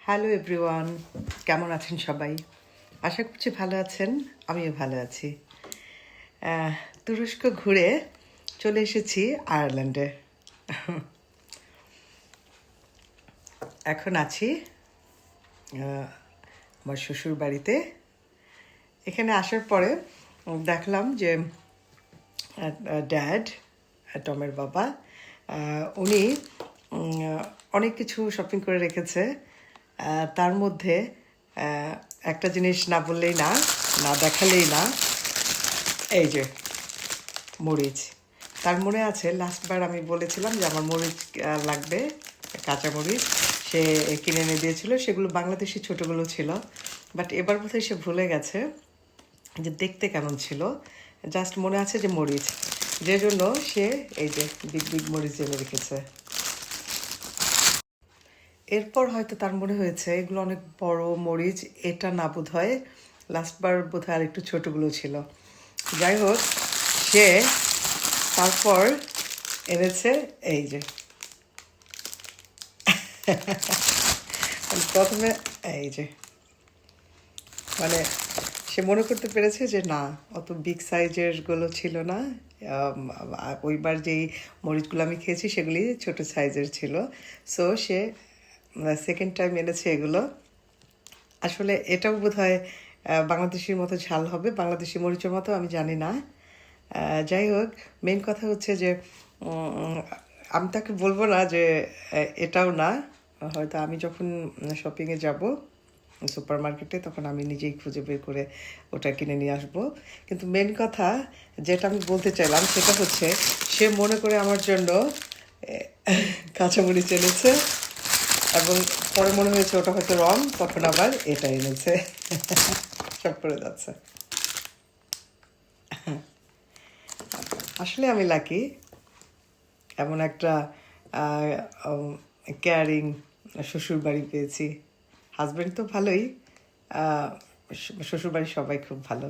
Hello everyone, কেমন আছেন সবাই? আশা করছি ভালো আছেন। আমিও ভালো আছি। তুরস্ক ঘুরে চলে এসেছি আয়ারল্যান্ডে। এখন আছি আমার শ্বশুর বাড়িতে। এখানে আসার পরে দেখলাম যে ড্যাড, টমের বাবা, উনি অনেক কিছু শপিং করে রেখেছে। তার মধ্যে একটা জিনিস না বললেই না, না দেখালেই না, এই যে মরিচ। তার মনে আছে লাস্টবার আমি বলেছিলাম যে আমার মরিচ লাগবে, কাঁচা মরিচ। সে কিনে এনে দিয়েছিল, সেগুলো বাংলাদেশি ছোটোগুলো ছিল। বাট এবার বোধহয় সে ভুলে গেছে যে দেখতে কেমন ছিল, জাস্ট মনে আছে যে মরিচ, যে জন্য সে এই যে বিগ বিগ মরিচ এনে রেখেছে। এরপর হয়তো তার মনে হয়েছে এগুলো অনেক বড় মরিচ, এটা না বোধ হয়, লাস্টবার বোধ হয় আর একটু ছোটোগুলো ছিল। যাই হোক, সে তারপর এনেছে এই যে প্রথমে এই যে মানে সে মনে করতে পেরেছে যে না, অত বিগ সাইজের গুলো ছিল না। ওইবার যেই মরিচগুলো আমি খেয়েছি সেগুলি ছোট সাইজের ছিল। সো সে সেকেন্ড টাইম এনেছে এগুলো। আসলে এটাও বোধ হয় বাংলাদেশির মতো ঝাল হবে, বাংলাদেশি মরিচের মতো, আমি জানি না। যাই হোক, মেন কথা হচ্ছে যে আমি তাকে বলবো না যে এটাও না। হয়তো আমি যখন শপিংয়ে যাব সুপার মার্কেটে, তখন আমি নিজেই খুঁজে বের করে ওটা কিনে নিয়ে আসবো। কিন্তু মেন কথা যেটা আমি বলতে চাইলাম সেটা হচ্ছে, সে মনে করে আমার জন্য কাঁচামরিচ এনেছে, এবং পরে মনে হয়েছে ওটা হয়তো রং, তখন আবার এটা এনেছে। সব করে যাচ্ছে। আসলে আমি লাকি, এমন একটা কেয়ারিং শ্বশুর বাড়ি পেয়েছি। হাজব্যান্ড তো ভালোই, শ্বশুর বাড়ির সবাই খুব ভালো।